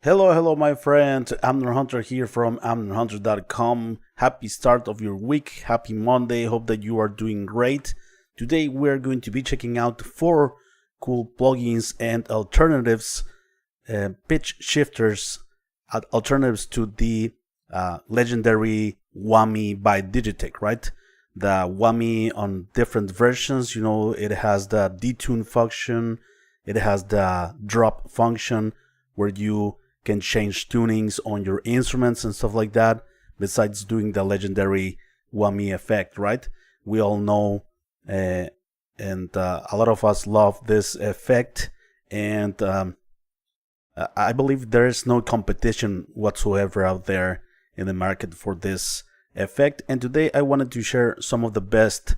Hello, my friend. Amner Hunter here from amnerhunter.com. Happy start of your week. Happy Monday. Hope that you are doing great. Today we're going to be checking out 4 cool plugins and alternatives, pitch shifters, alternatives to the legendary Whammy by Digitech, right? The Whammy on different versions, it has the detune function, it has the drop function where you can change tunings on your instruments and stuff like that, besides doing the legendary Whammy effect, right? We all know and a lot of us love this effect, and I believe there is no competition whatsoever out there in the market for this effect. And today I wanted to share some of the best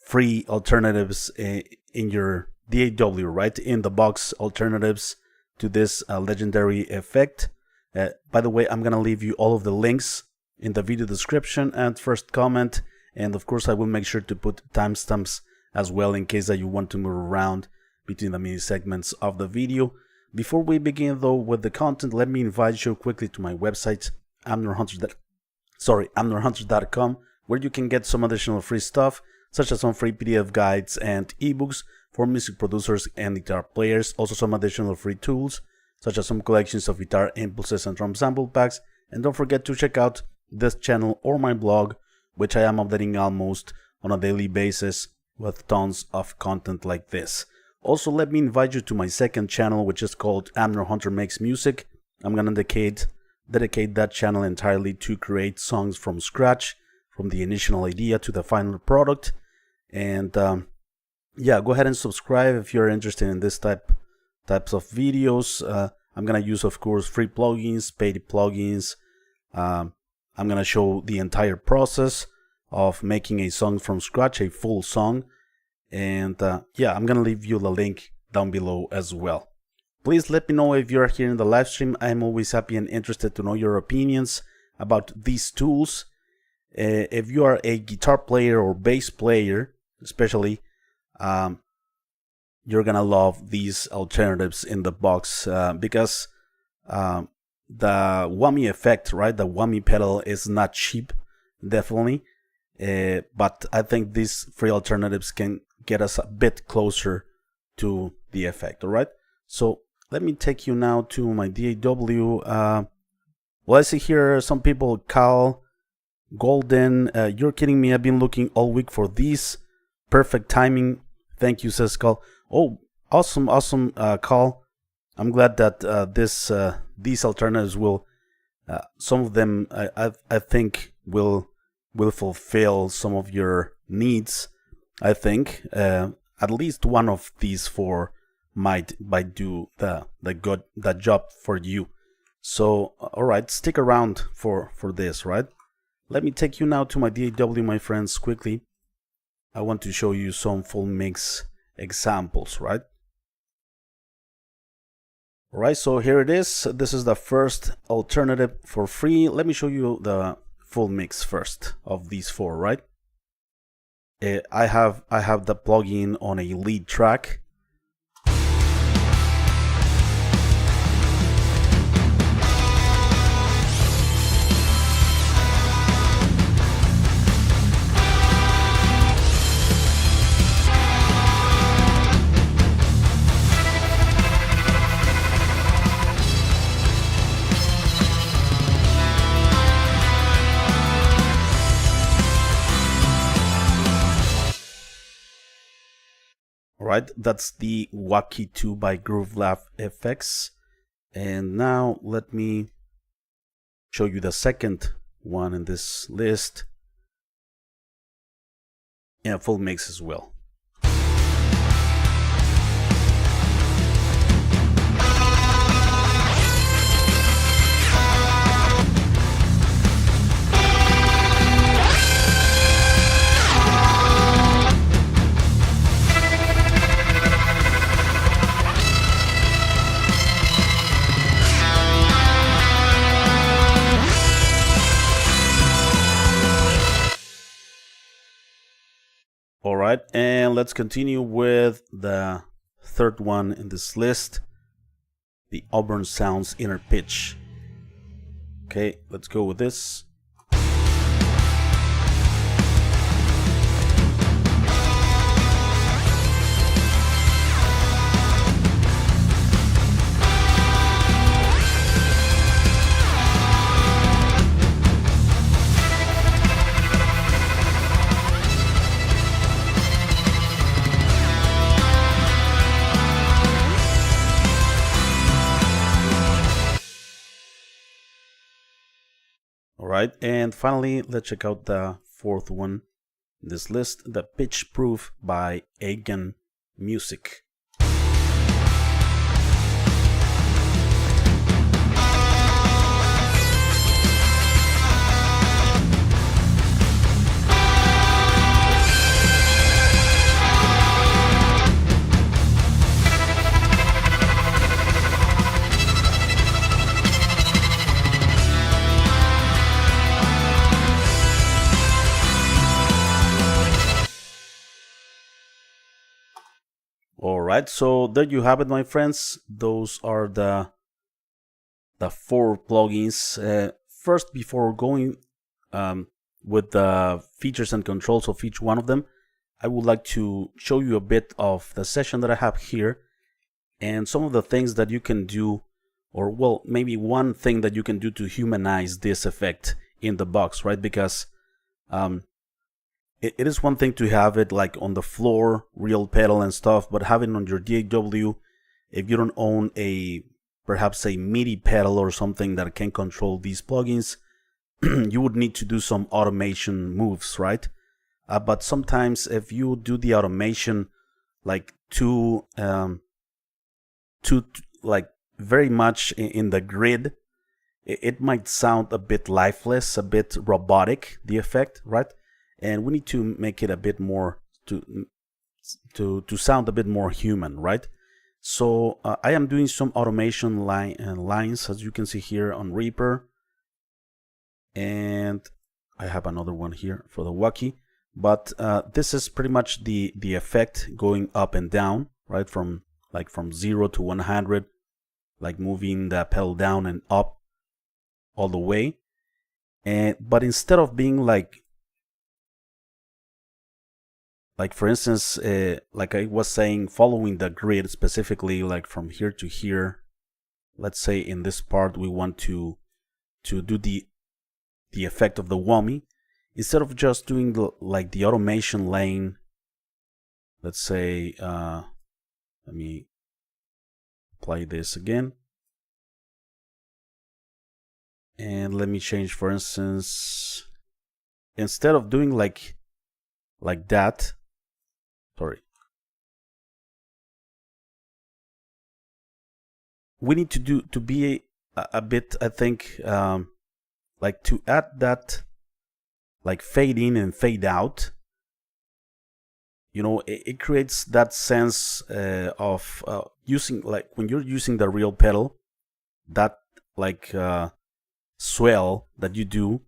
free alternatives in your DAW, right? In the box alternatives to this legendary effect. By the way, I'm gonna leave you all of the links in the video description and first comment, and of course I will make sure to put timestamps as well in case that you want to move around between the mini segments of the video. Before we begin though with the content, let me invite you quickly to my website amnerhunter.com, where you can get some additional free stuff such as some free PDF guides and ebooks for music producers and guitar players, also some additional free tools such as some collections of guitar impulses and drum sample packs, and don't forget to check out this channel or my blog, which I am updating almost on a daily basis with tons of content like this. Also, let me invite you to my second channel, which is called Amner Hunter Makes Music. I'm gonna dedicate that channel entirely to create songs from scratch, from the initial idea to the final product. And yeah, go ahead and subscribe if you're interested in this types of videos. I'm gonna use, of course, free plugins, paid plugins. I'm gonna show the entire process of making a song from scratch, a full song. And yeah, I'm gonna leave you the link down below as well. Please let me know if you're here in the live stream. I'm always happy and interested to know your opinions about these tools. If you are a guitar player or bass player, especially, you're gonna love these alternatives in the box because the Whammy effect, right? The Whammy pedal is not cheap, definitely, but I think these free alternatives can get us a bit closer to the effect. All right, so let me take you now to my DAW. Well, I see here some people, Cal Golden, you're kidding me, I've been looking all week for these. Perfect timing. Thank you, says Carl. Oh, awesome, Carl. I'm glad that these alternatives will, some of them, I think will fulfill some of your needs. I think at least one of these 4 might do the job for you. So, all right, stick around for this, right? Let me take you now to my DAW, my friends, quickly. I want to show you some full mix examples, right? Alright, so here it is. This is the first alternative for free. Let me show you the full mix first of these 4, right? I have the plugin on a lead track. Right, that's the Whacky II by Groovelab FX. And now let me show you the second one in this list. Yeah, full mix as well. Alright, and let's continue with the third one in this list. the Auburn Sounds inner pitch. Okay, let's go with this. Alright, and finally, let's check out the fourth one in this list, the Pitchproof by Aegean Music. Alright, so there you have it, my friends. Those are the 4 plugins. First, before going with the features and controls of each one of them, I would like to show you a bit of the session that I have here and some of the things that you can do, or well, maybe one thing that you can do to humanize this effect in the box, right? Because it is one thing to have it like on the floor, real pedal and stuff, but having on your DAW, if you don't own perhaps a MIDI pedal or something that can control these plugins, you would need to do some automation moves, right? But sometimes if you do the automation like too like very much in the grid, it might sound a bit lifeless, a bit robotic, the effect, right? And we need to make it a bit more to sound a bit more human, right? So I am doing some automation lines, as you can see here on Reaper, and I have another one here for the Whacky. But this is pretty much the effect going up and down, right? From 0 to 100, like moving the pedal down and up all the way. But instead of being like for instance, like I was saying, following the grid specifically, like from here to here. Let's say in this part we want to do the effect of the whammy. Instead of just doing the automation lane, let's say, let me apply this again, and let me change, for instance, instead of doing like that. Sorry. We need to be a bit, I think, like to add that like fade in and fade out. You know, it creates that sense of using, like when you're using the real pedal, that like swell that you do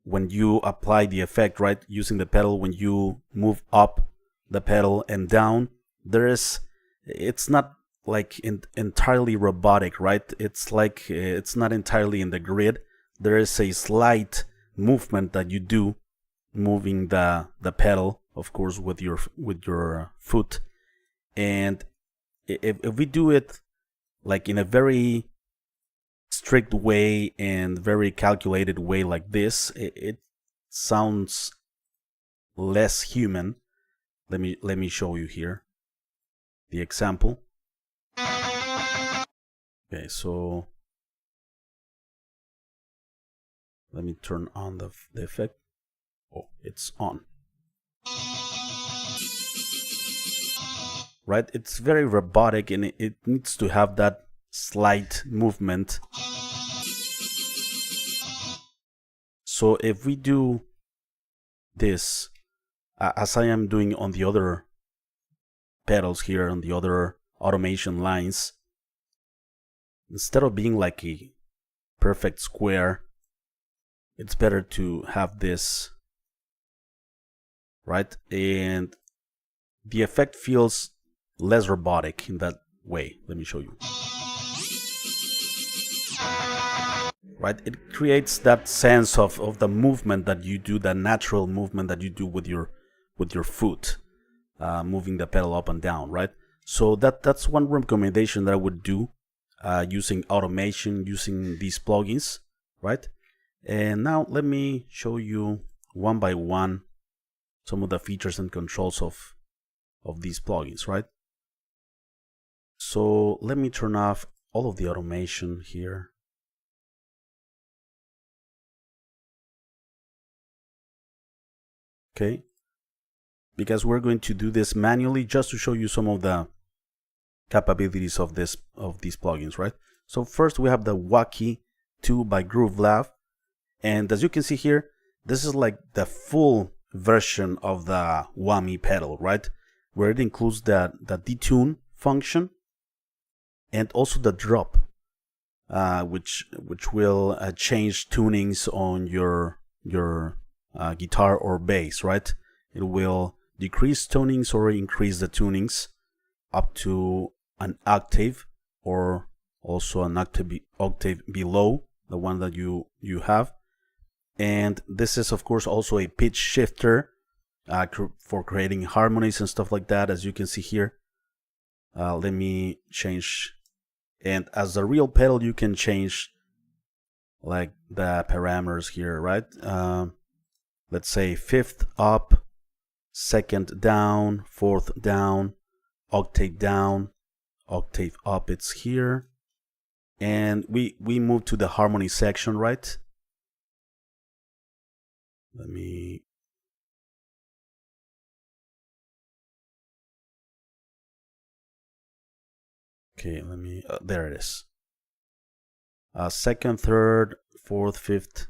when you apply the effect, right? Using the pedal, when you move up the pedal and down, it's not like entirely robotic, right? It's like it's not entirely in the grid. There is a slight movement that you do, moving the pedal, of course, with your foot. And if we do it like in a very strict way and very calculated way like this, it sounds less human. Let me show you here the example. Okay, so let me turn on the effect. Oh, it's on. Right, it's very robotic, and it needs to have that slight movement. So if we do this, as I am doing on the other pedals here, on the other automation lines, instead of being like a perfect square, it's better to have this, right? And the effect feels less robotic in that way. Let me show you. right? It creates that sense of the movement that you do, that natural movement that you do with your foot, moving the pedal up and down, right? So that's one recommendation that I would do, using automation, using these plugins, right? And now let me show you one by one some of the features and controls of these plugins, right? So let me turn off all of the automation here. Okay, because we're going to do this manually just to show you some of the capabilities of these plugins, right? So first we have the Whacky II by Groovelab, and as you can see here, this is like the full version of the Whammy pedal, right? Where it includes the detune function and also the drop, which will change tunings on your guitar or bass, right? It will decrease tunings or increase the tunings up to an octave, or also an octave below the one that you have. And this is of course also a pitch shifter for creating harmonies and stuff like that, as you can see here. Let me change, and as a real pedal you can change like the parameters here, right? Let's say 5th up, 2nd down, 4th down, octave down, octave up, it's here. And we move to the harmony section, right? Let me there it is. 2nd, 3rd, 4th, 5th,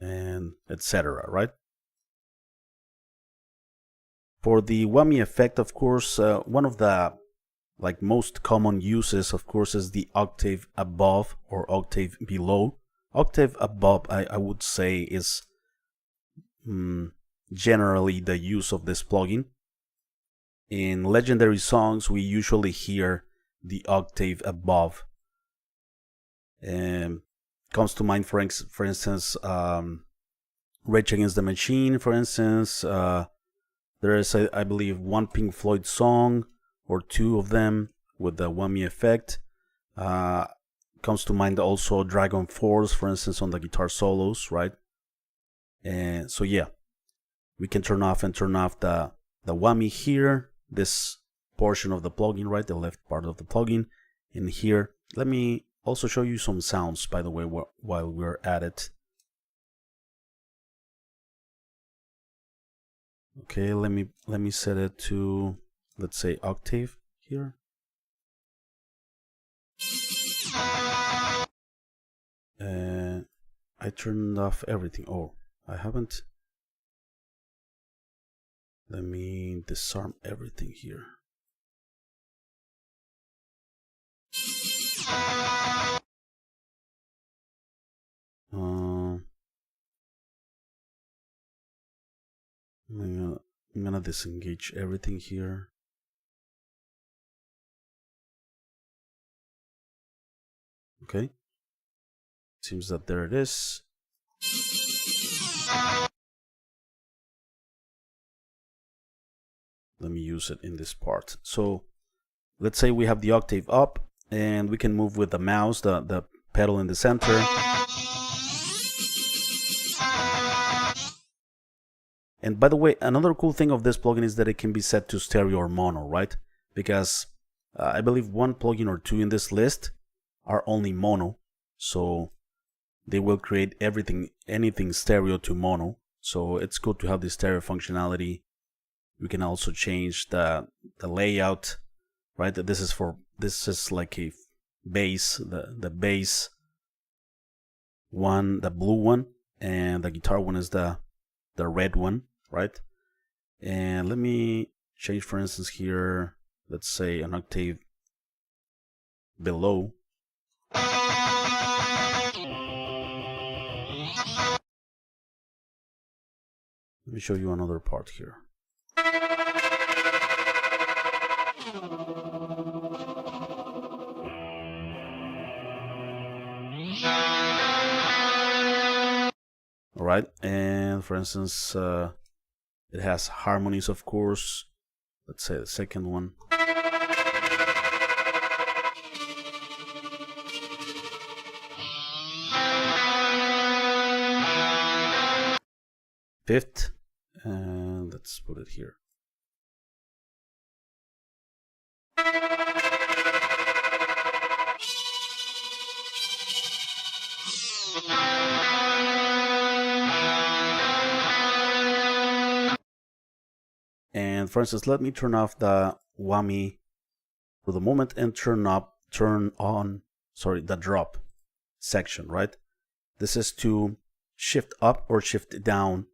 and etc., right? For the whammy effect, of course, one of the most common uses, of course, is the octave above or octave below. Octave above, I would say, is generally the use of this plugin. In legendary songs, we usually hear the octave above. Comes to mind, for instance, Rage Against the Machine, for instance. There is, I believe, one Pink Floyd song or two of them with the whammy effect. Comes to mind also Dragon Force, for instance, on the guitar solos, right? And so yeah, we can turn off the whammy here, this portion of the plugin, right, the left part of the plugin. In here, let me also show you some sounds, by the way, while we're at it. Okay, let me set it to, let's say, octave here. I turned off everything. Oh, I haven't. Let me disarm everything here. I'm gonna disengage everything here. Okay, seems that there it is. Let me use it in this part. So let's say we have the octave up, and we can move with the mouse, the pedal in the center. And by the way, another cool thing of this plugin is that it can be set to stereo or mono, right? Because I believe one plugin or two in this list are only mono, so they will create anything stereo to mono. So it's good to have the stereo functionality. We can also change the layout, right? This is like a bass, the bass one, the blue one, and the guitar one is the red one, right? And let me change, for instance, here, let's say an octave below. Let me show you another part here. right? And for instance, it has harmonies, of course. Let's say the second one. Fifth, and let's put it here. And for instance, let me turn off the whammy for the moment and turn on the drop section, right? This is to shift up or shift down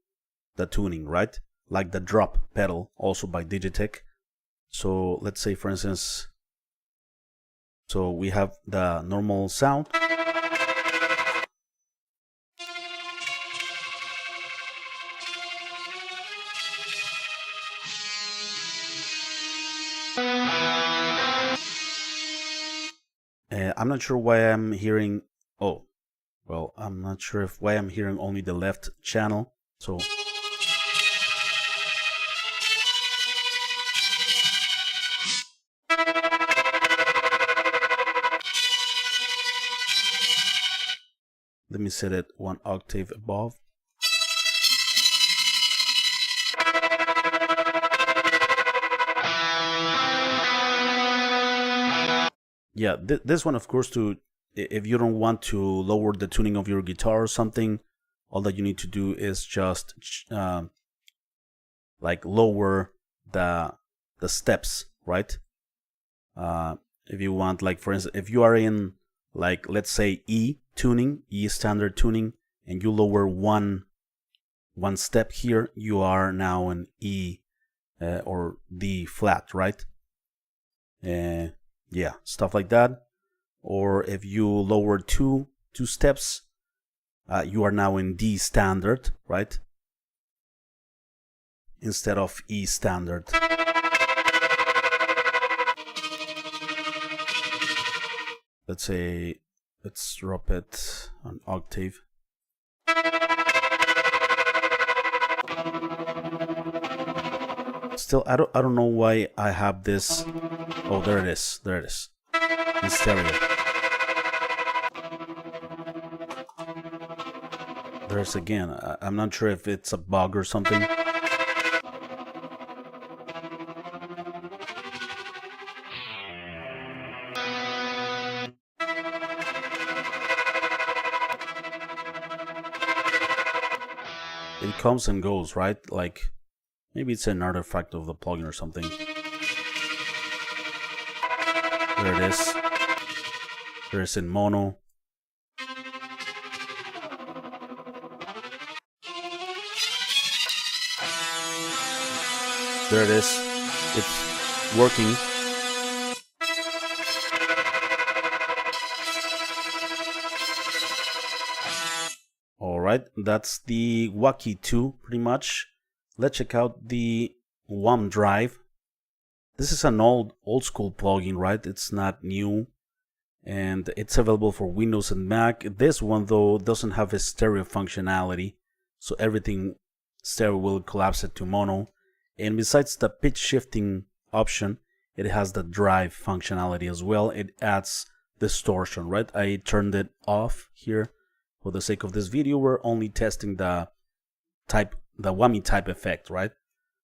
the tuning, right? Like the drop pedal, also by Digitech. So let's say, for instance, so we have the normal sound. I'm not sure why I'm hearing, oh, well, I'm not sure why I'm hearing only the left channel. So let me set it 1 octave above. Yeah, this one, of course, if you don't want to lower the tuning of your guitar or something, all that you need to do is just like lower the steps, right? If you want, like for instance, if you are in, like, let's say E tuning, E standard tuning, and you lower one step here, you are now in E or D flat, right? Yeah, stuff like that. Or if you lower two steps, you are now in D standard, right? Instead of E standard. Let's say, let's drop it an octave. Still, I don't know why I have this. Oh, there it is. There it is. In stereo. There's again. I'm not sure if it's a bug or something. It comes and goes, right? Like, maybe it's an artifact of the plugin or something. There it is. There is in mono. There it is. It's working. Alright, that's the Whacky II, pretty much. Let's check out the Whamdrive. This is an old school plugin, right? It's not new, and it's available for Windows and Mac. This one, though, doesn't have a stereo functionality, so everything stereo will collapse it to mono. And besides the pitch shifting option, it has the drive functionality as well. It adds distortion, right? I turned it off here for the sake of this video. We're only testing the whammy type effect, right?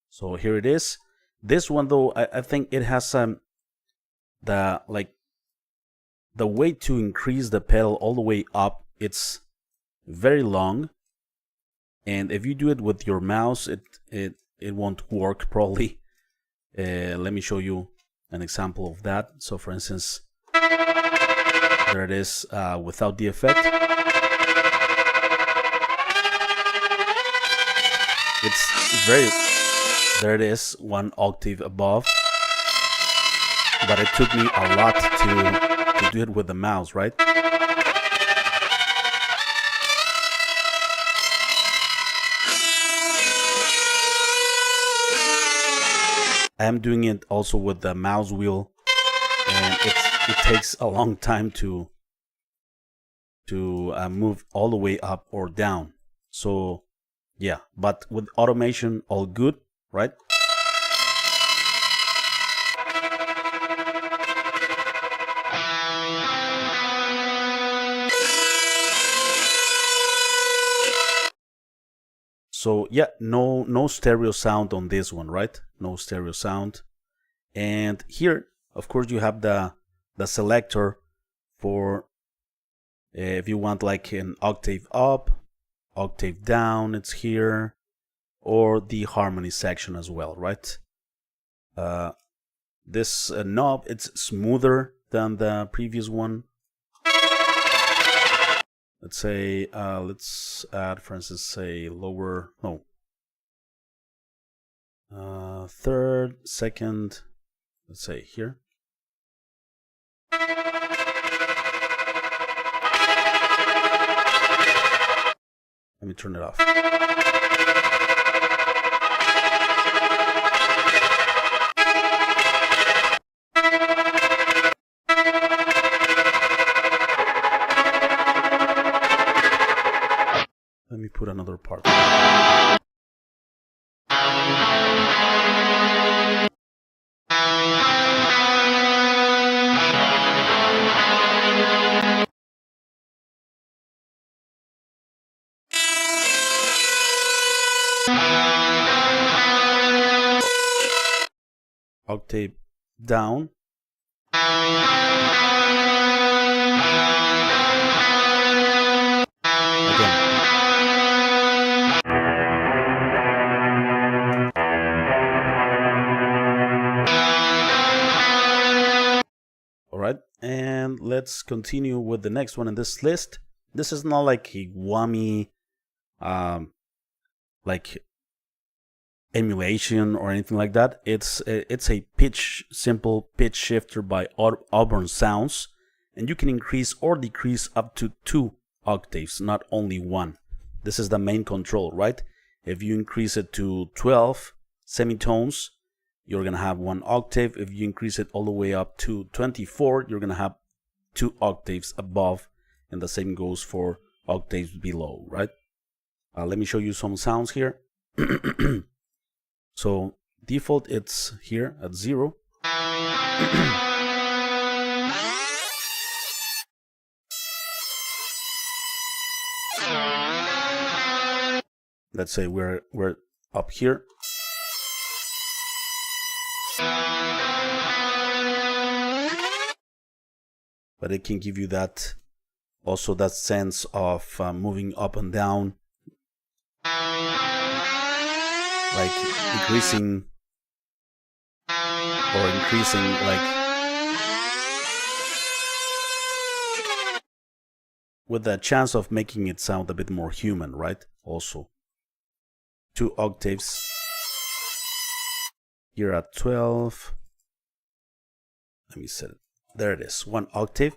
So here it is. This one, though, I think it has the way to increase the pedal all the way up. It's very long, and if you do it with your mouse, it won't work probably. Let me show you an example of that. So for instance, there it is without the effect. It's very, there it is, 1 octave above. But it took me a lot to do it with the mouse, right? I'm doing it also with the mouse wheel, and it takes a long time to move all the way up or down. So Yeah, but with automation, all good, right? So yeah, no stereo sound on this one, right? No stereo sound. And here, of course, you have the selector for if you want like an octave up, octave down, it's here, or the harmony section as well, right? This knob, it's smoother than the previous one. Let's say, let's add, for instance, say lower, no, third, second, let's say here. Let me turn it off. Let me put another part. Octave down. Alright, and let's continue with the next one in this list. This is not like a Whammy like emulation or anything like that. It's a simple pitch shifter by Auburn Sounds, and you can increase or decrease up to 2 octaves, not only 1. This is the main control, right? If you increase it to 12 semitones, you're gonna have 1 octave. If you increase it all the way up to 24, you're gonna have 2 octaves above, and the same goes for octaves below, right? Let me show you some sounds here. So default, it's here at 0. Let's say we're up here. But it can give you that, also that sense of moving up and down, like decreasing or increasing, like with the chance of making it sound a bit more human, right? Also 2 octaves here at 12. Let me set it. There it is, 1 octave.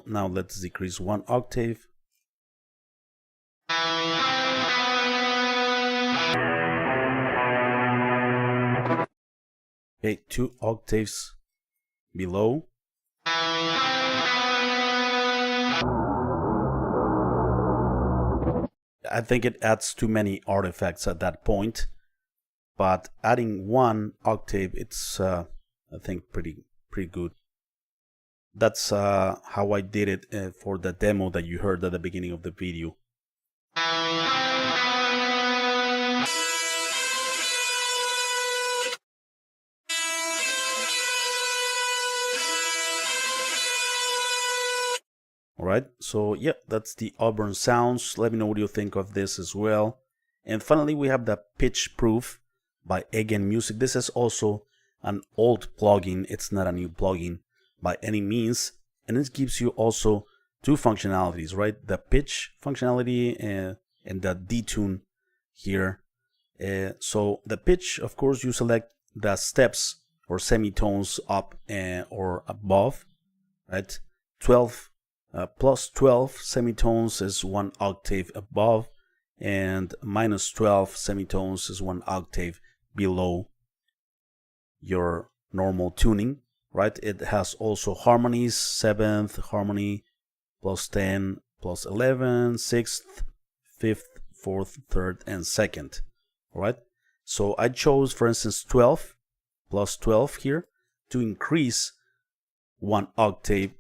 Now let's decrease 1 octave. Okay, 2 octaves below. I think it adds too many artifacts at that point, but adding 1 octave, it's I think pretty good. That's how I did it for the demo that you heard at the beginning of the video. Alright, so yeah, that's the Auburn Sounds. Let me know what you think of this as well. And finally, we have the Pitchproof by Aegean Music. This is also an old plugin. It's not a new plugin by any means. And it gives you also 2 functionalities, right? The pitch functionality and the detune here. So the pitch, of course, you select the steps or semitones up or above, right? 12 plus 12 semitones is 1 octave above, and minus 12 semitones is 1 octave below your normal tuning, right? It has also harmonies, 7th harmony, plus 10, plus 11, 6th, 5th, 4th, 3rd, and 2nd, all right? So I chose, for instance, 12, plus 12 here, to increase 1 octave,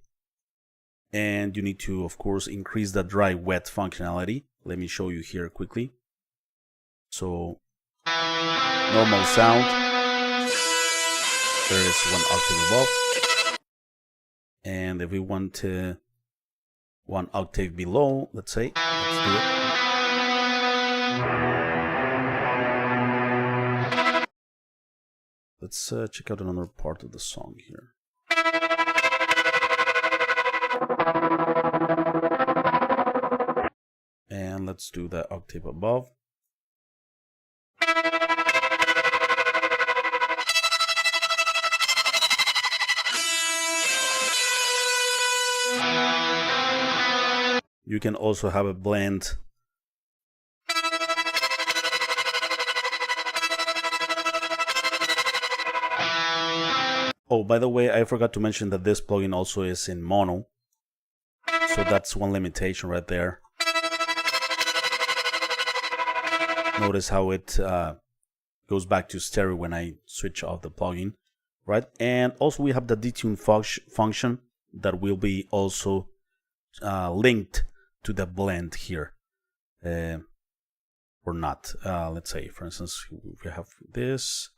and you need to, of course, increase the dry wet functionality. Let me show you here quickly. So normal sound, there is 1 octave above, and if we want to 1 octave below, let's say, let's do it. Let's check out another part of the song here. And let's do the octave above. You can also have a blend. Oh, by the way, I forgot to mention that this plugin also is in mono. So that's one limitation right there. Notice how it goes back to stereo when I switch off the plugin, right? And also we have the detune function that will be also linked to the blend here, or not. Let's say, for instance, we have this.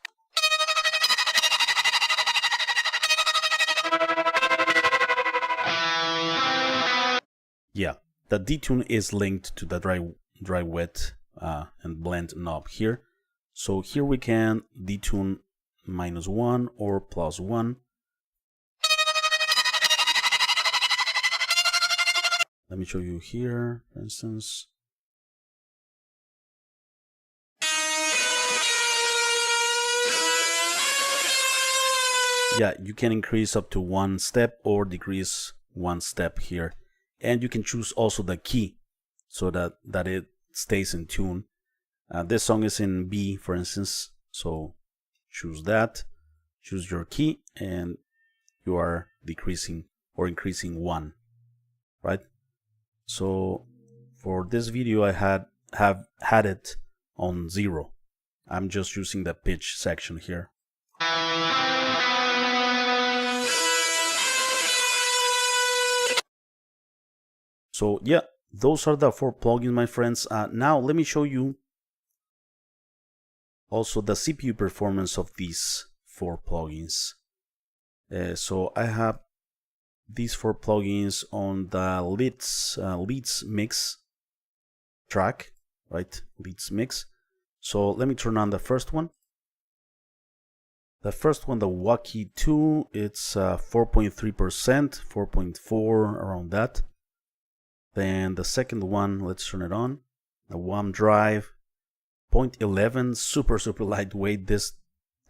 Yeah, the detune is linked to the dry wet and blend knob here. So here we can detune -1 or +1. Let me show you here, for instance. Yeah, you can increase up to 1 step or decrease 1 step here. And you can choose also the key so that it stays in tune. This song is in B, for instance, so choose that, choose your key, and you are decreasing or increasing 1, right? So for this video I have had it on 0. I'm just using the pitch section here. So yeah, those are the 4 plugins, my friends. Now let me show you also the CPU performance of these 4 plugins. So I have these 4 plugins on the leads mix track, right? Leads mix. So let me turn on the first one. The first one, the Whacky II, it's 4.3%, 4.4 around that. Then the second one, let's turn it on. The Whamdrive 0.11, super lightweight. This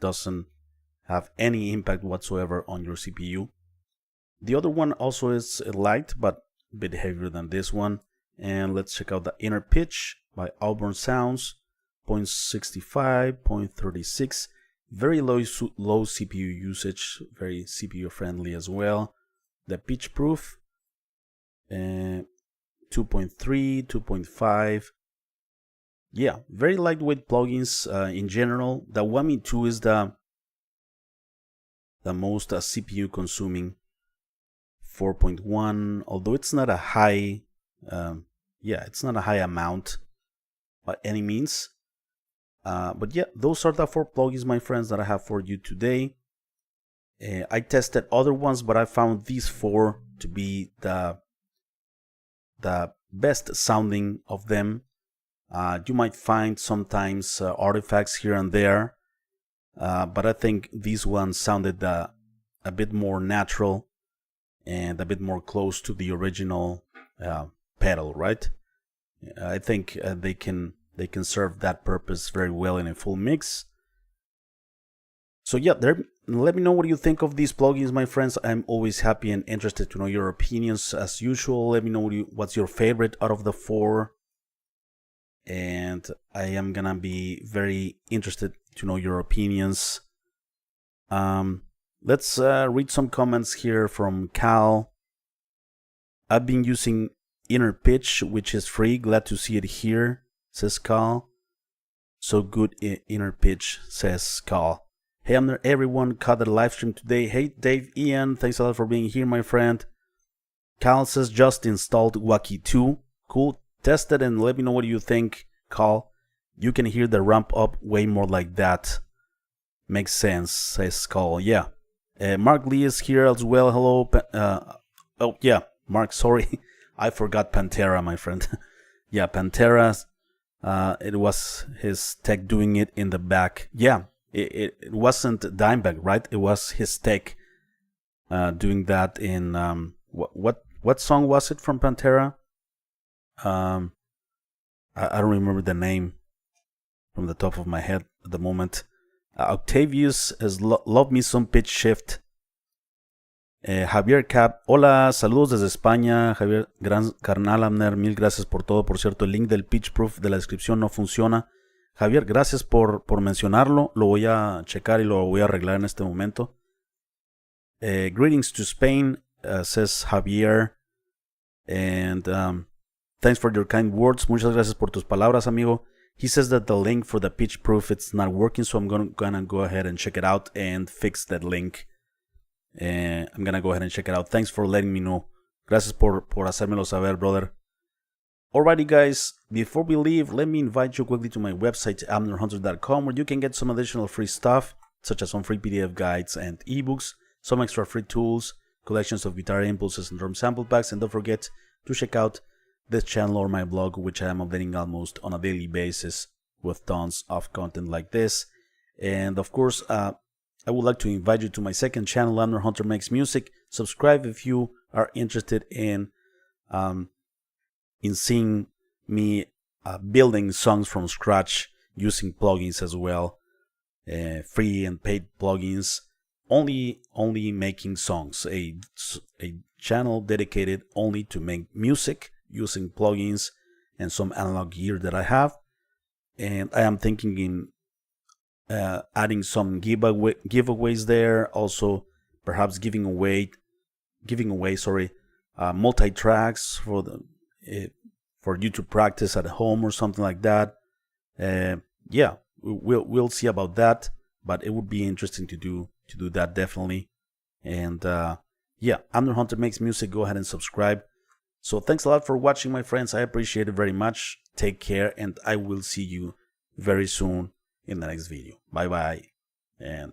doesn't have any impact whatsoever on your CPU. The other one also is light, but a bit heavier than this one. And let's check out the inner pitch by Auburn Sounds, 0.65, 0.36. Very low CPU usage, very CPU friendly as well. The Pitchproof, 2.3, 2.5. Yeah, very lightweight plugins in general. The Whammy II is the most CPU consuming, 4.1, although it's not a high, it's not a high amount by any means. But yeah, those are the 4 plugins, my friends, that I have for you today. I tested other ones, but I found these 4 to be the best sounding of them. You might find sometimes artifacts here and there, but I think these ones sounded a bit more natural and a bit more close to the original pedal, right? I think they can serve that purpose very well in a full mix. So yeah, let me know what you think of these plugins, my friends. I'm always happy and interested to know your opinions as usual. Let me know what's your favorite out of the 4. And I am gonna be very interested to know your opinions. Let's read some comments here from Cal. I've been using Inner Pitch, which is free. Glad to see it here, says Cal. So good Inner Pitch, says Cal. Hey, I'm there. Everyone caught the live stream today. Hey, Dave, Ian, thanks a lot for being here, my friend. Cal says just installed Whacky II. Cool. Test it and let me know what you think, Cal. You can hear the ramp up way more like that. Makes sense, says Cal. Yeah. Mark Lee is here as well. Hello. Oh, yeah. Mark, sorry. I forgot Pantera, my friend. Yeah, Pantera. It was his tech doing it in the back. Yeah, it wasn't Dimebag, right? It was his tech doing that in what song was it from Pantera? I don't remember the name from the top of my head at the moment. Octavius has loved me some pitch shift. Javier Cap, hola, saludos desde España. Javier, gran carnal Amner, mil gracias por todo. Por cierto, el link del Pitchproof de la descripción no funciona. Javier, gracias por mencionarlo. Lo voy a checar y lo voy a arreglar en este momento. Greetings to Spain, says Javier. And thanks for your kind words. Muchas gracias por tus palabras, amigo. He says that the link for the Pitchproof, it's not working, so I'm gonna go ahead and check it out and fix that link. I'm gonna go ahead and check it out. Thanks for letting me know. Gracias por hacérmelo saber, brother. Alrighty, guys, before we leave, let me invite you quickly to my website, abnerhunter.com, where you can get some additional free stuff, such as some free PDF guides and ebooks, some extra free tools, collections of guitar impulses and drum sample packs, and don't forget to check out this channel or my blog, which I am updating almost on a daily basis with tons of content like this. And of course, I would like to invite you to my second channel, Abner Hunter Makes Music. Subscribe if you are interested in seeing me building songs from scratch using plugins as well, free and paid plugins. Only making songs. A channel dedicated only to make music using plugins and some analog gear that I have. And I am thinking in adding some giveaways there, also perhaps giving away multi-tracks for you to practice at home or something like that. Yeah, we'll see about that, but it would be interesting to do that definitely. And yeah, Abner Hunter Makes Music. Go ahead and subscribe. So thanks a lot for watching, my friends. I appreciate it very much. Take care, and I will see you very soon in the next video. Bye bye, and